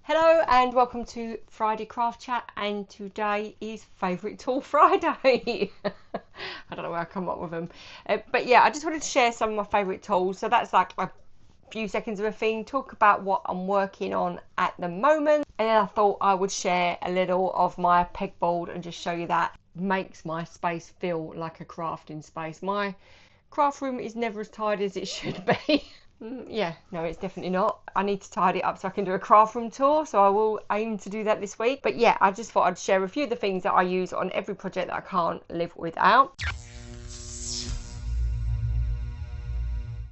Hello and welcome to Friday Craft Chat, and today is Favourite Tool Friday. I don't know where I come up with them. But yeah, I just wanted to share some of my favourite tools. So that's like a few seconds of a thing, talk about what I'm working on at the moment. And then I thought I would share a little of my pegboard and just show you that makes my space feel like a crafting space. My craft room is never as tidy as it should be. Yeah, no, it's definitely not. I need to tidy it up so I can do a craft room tour, so I will aim to do that this week. But yeah, I just thought I'd share a few of the things that I use on every project that I can't live without.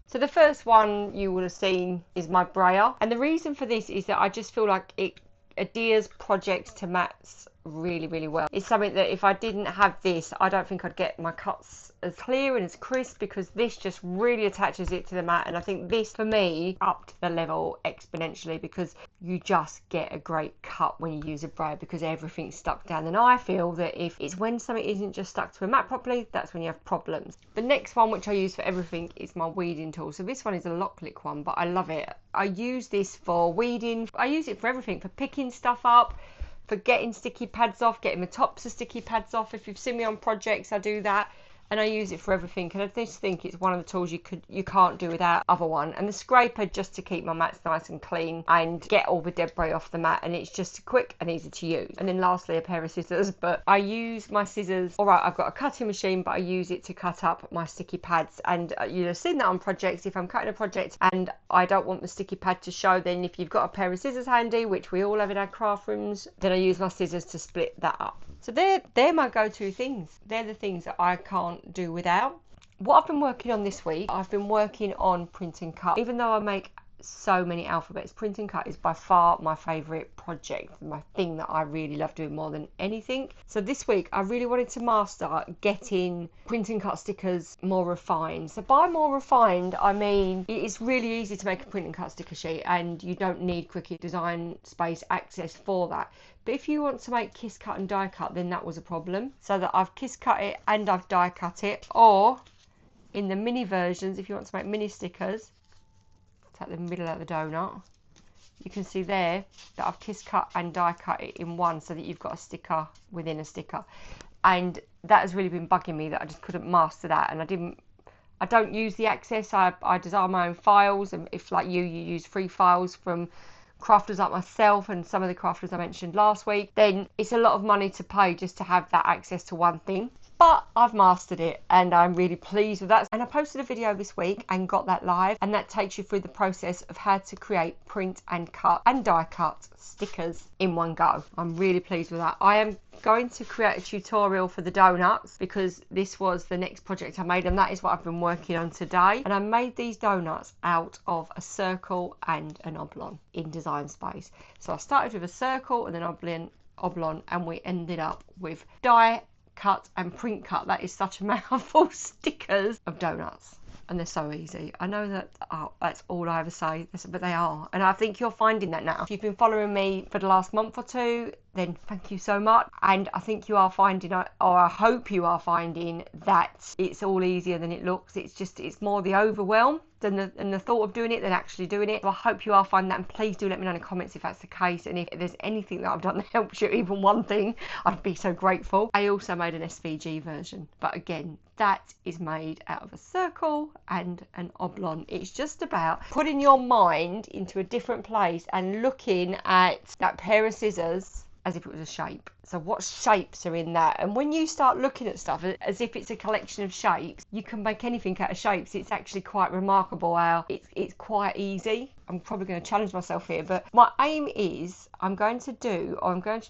So the first one you would have seen is my brayer, and the reason for this is that I just feel like it adheres projects to mats really well. It's something that if I didn't have this, I don't think I'd get my cuts as clear and as crisp, because this just really attaches it to the mat. And I think this for me upped the level exponentially, because you just get a great cut when you use a brayer because everything's stuck down. And I feel that if it's when something isn't just stuck to a mat properly, that's when you have problems. The next one, which I use for everything, is my weeding tool. So this one is a lock lick one, but I love it. I use this for weeding. I use it for everything, for picking stuff up, for getting sticky pads off, getting the tops of sticky pads off. If you've seen me on projects, I do that. And I use it for everything, and I just think it's one of the tools you can't do without other one. And the scraper, just to keep my mats nice and clean and get all the debris off the mat, and it's just quick and easy to use. And then lastly, a pair of scissors, but I use my scissors, all right, I've got a cutting machine, but I use it to cut up my sticky pads. And you've seen that on projects. If I'm cutting a project and I don't want the sticky pad to show, then if you've got a pair of scissors handy, which we all have in our craft rooms, then I use my scissors to split that up. So they're my go-to things. They're the things that I can't do without. What I've been working on this week, I've been working on print and cut. Even though I make so many alphabets, print and cut is by far my favourite project, my thing that I really love doing more than anything. So this week I really wanted to master getting print and cut stickers more refined. So by more refined, I mean it's really easy to make a print and cut sticker sheet, and you don't need Cricut Design Space Access for that. But if you want to make kiss cut and die cut, then that was a problem. So that I've kiss cut it and I've die cut it. Or in the mini versions, if you want to make mini stickers, take the middle of the donut, you can see there that I've kiss cut and die cut it in one, so that you've got a sticker within a sticker. And that has really been bugging me, that I just couldn't master that. And I don't use the Access. I design my own files, and if like you use free files from crafters like myself and some of the crafters I mentioned last week, then it's a lot of money to pay just to have that access to one thing. But I've mastered it and I'm really pleased with that. And I posted a video this week and got that live, and that takes you through the process of how to create print and cut and die cut stickers in one go. I'm really pleased with that. I am going to create a tutorial for the donuts, because this was the next project I made, and that is what I've been working on today. And I made these donuts out of a circle and an oblong in Design Space. So I started with a circle and an oblong, and we ended up with die cut and print cut. That is such a mouthful. Stickers of donuts, and they're so easy. I know that that's all I ever say, but they are, and I think you're finding that now. If you've been following me for the last month or two, then thank you so much. And I think you are finding, or I hope you are finding, that it's all easier than it looks. It's more the overwhelm than the thought of doing it than actually doing it. So I hope you are finding that, and please do let me know in the comments if that's the case, and if there's anything that I've done that helps you, even one thing, I'd be so grateful. I also made an SVG version, but again, that is made out of a circle and an oblong. It's just about putting your mind into a different place and looking at that pair of scissors as if it was a shape. So what shapes are in that? And when you start looking at stuff as if it's a collection of shapes, you can make anything out of shapes. It's actually quite remarkable how it's quite easy. I'm probably going to challenge myself here, but my aim is I'm going to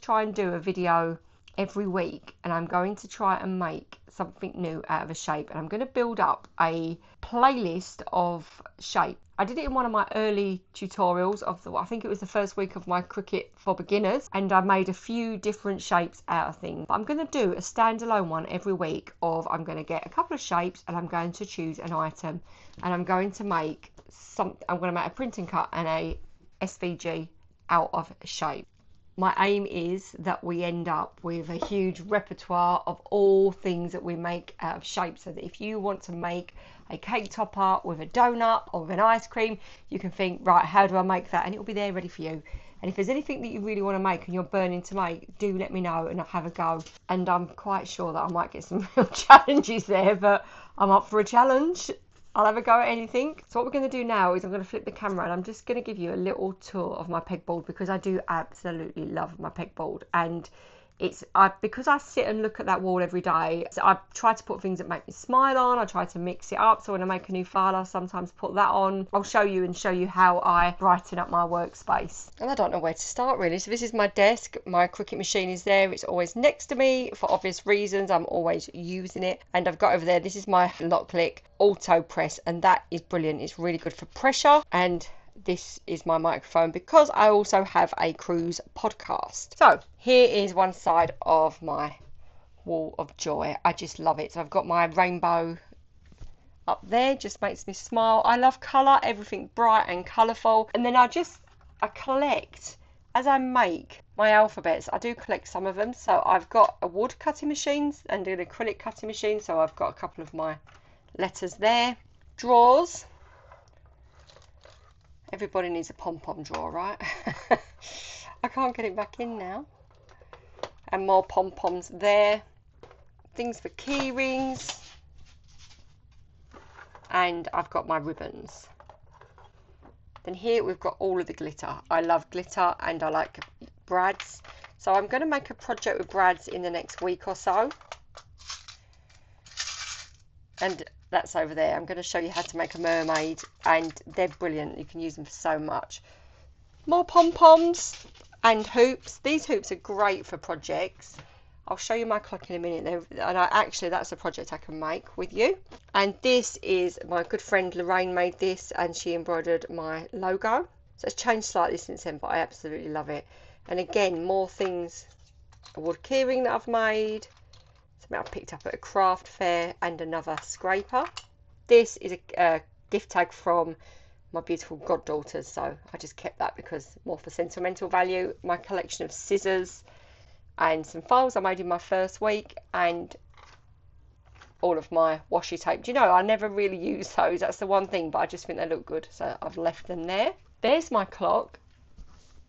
try and do a video every week, and I'm going to try and make something new out of a shape, and I'm going to build up a playlist of shape. I did it in one of my early tutorials of I think it was the first week of my Cricut for beginners, and I made a few different shapes out of things. But I'm going to do a standalone one every week of, I'm going to get a couple of shapes and I'm going to choose an item, and I'm going to make a print and cut and a SVG out of a shape. My aim is that we end up with a huge repertoire of all things that we make out of shape, so that if you want to make a cake topper with a donut or with an ice cream, you can think, right, how do I make that? And it'll be there ready for you. And if there's anything that you really want to make and you're burning to make, do let me know and I'll have a go. And I'm quite sure that I might get some real challenges there, but I'm up for a challenge. I'll have a go at anything. So what we're going to do now is I'm going to flip the camera and I'm just going to give you a little tour of my pegboard, because I do absolutely love my pegboard. And because I sit and look at that wall every day, so I try to put things that make me smile on. I try to mix it up, so when I make a new file I'll sometimes put that on. I'll show you how I brighten up my workspace. And I don't know where to start really. So this is my desk. My Cricut machine is there. It's always next to me for obvious reasons. I'm always using it. And I've got over there, this is my lock click auto press, and that is brilliant. It's really good for pressure. And this is my microphone because I also have a cruise podcast. So here is one side of my wall of joy. I just love it. So I've got my rainbow up there, just makes me smile. I love colour, everything bright and colourful. And then I collect, as I make my alphabets, I do collect some of them. So I've got a wood cutting machine and an acrylic cutting machine. So I've got a couple of my letters there. Drawers. Everybody needs a pom-pom drawer, right? I can't get it back in now. And more pom-poms there. Things for key rings. And I've got my ribbons. Then here we've got all of the glitter. I love glitter and I like brads. So I'm going to make a project with brads in the next week or so. And that's over there. I'm going to show you how to make a mermaid, and they're brilliant. You can use them for so much. More pom-poms and hoops. These hoops are great for projects. I'll show you my clock in a minute. Actually, that's a project I can make with you. And this is my good friend Lorraine made this, and she embroidered my logo. So it's changed slightly since then, but I absolutely love it. And again, more things. A wood keyring that I've made. Something I picked up at a craft fair, and another scraper. This is a gift tag from my beautiful goddaughters, so I just kept that because more for sentimental value. My collection of scissors and some files I made in my first week, and all of my washi tape. Do you know, I never really use those. That's the one thing, but I just think they look good, so I've left them there. There's my clock.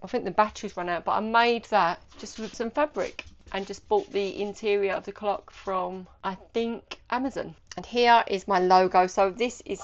I think the batteries run out, but I made that just with some fabric. And just bought the interior of the clock from, I think, Amazon. And here is my logo. So this is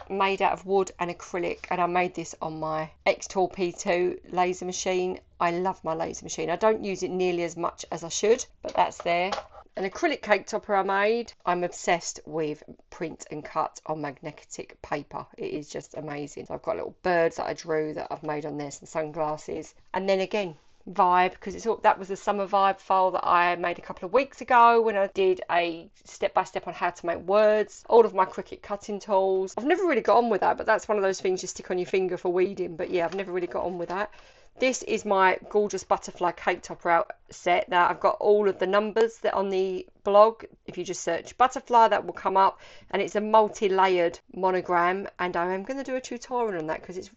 made out of wood and acrylic, and I made this on my X-Tool P2 laser machine. I love my laser machine. I don't use it nearly as much as I should, but that's there. An acrylic cake topper I made. I'm obsessed with print and cut on magnetic paper. It is just amazing. So I've got little birds that I drew that I've made on there, some sunglasses. And then again, vibe, because that was the summer vibe file that I made a couple of weeks ago when I did a step-by-step on how to make words. All of my Cricut cutting tools. I've never really got on with that, but that's one of those things you stick on your finger for weeding. But yeah, I've never really got on with that. This is my gorgeous butterfly cake topper out set. Now I've got all of the numbers that on the blog. If you just search butterfly, that will come up, and it's a multi-layered monogram, and I am going to do a tutorial on that because it's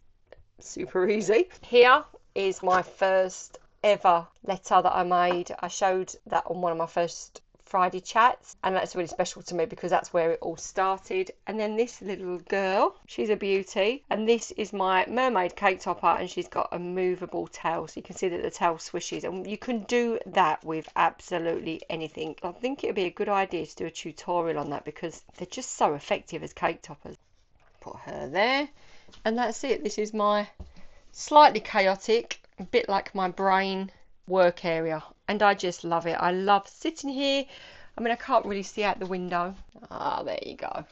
super easy. Here is my first ever letter that I made. I showed that on one of my first Friday chats, and that's really special to me because that's where it all started. And then this little girl, she's a beauty, and this is my mermaid cake topper, and she's got a movable tail, so you can see that the tail swishes, and you can do that with absolutely anything. I think it would be a good idea to do a tutorial on that because they're just so effective as cake toppers. Put her there, and that's it. This is my slightly chaotic, a bit like my brain, work area, and I just love it. I love sitting here. I mean, I can't really see out the window. Ah, there you go.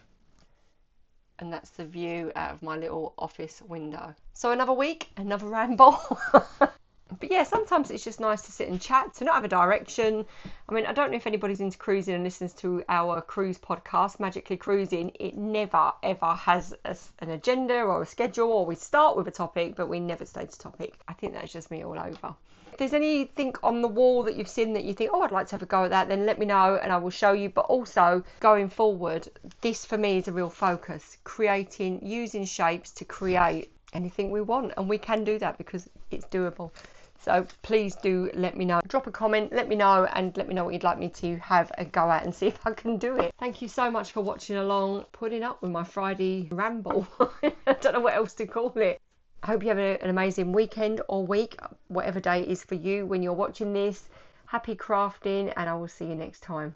And that's the view out of my little office window. So another week, another ramble. But yeah, sometimes it's just nice to sit and chat, to not have a direction. I mean, I don't know if anybody's into cruising and listens to our cruise podcast, Magically Cruising. It never, ever has an agenda or a schedule, or we start with a topic, but we never stay to topic. I think that's just me all over. If there's anything on the wall that you've seen that you think, oh, I'd like to have a go at that, then let me know and I will show you. But also, going forward, this for me is a real focus. Creating, using shapes to create anything we want. And we can do that because it's doable. So please do let me know. Drop a comment, let me know, and let me know what you'd like me to have a go at and see if I can do it. Thank you so much for watching along, putting up with my Friday ramble. I don't know what else to call it. I hope you have an amazing weekend or week, whatever day it is for you when you're watching this. Happy crafting, and I will see you next time.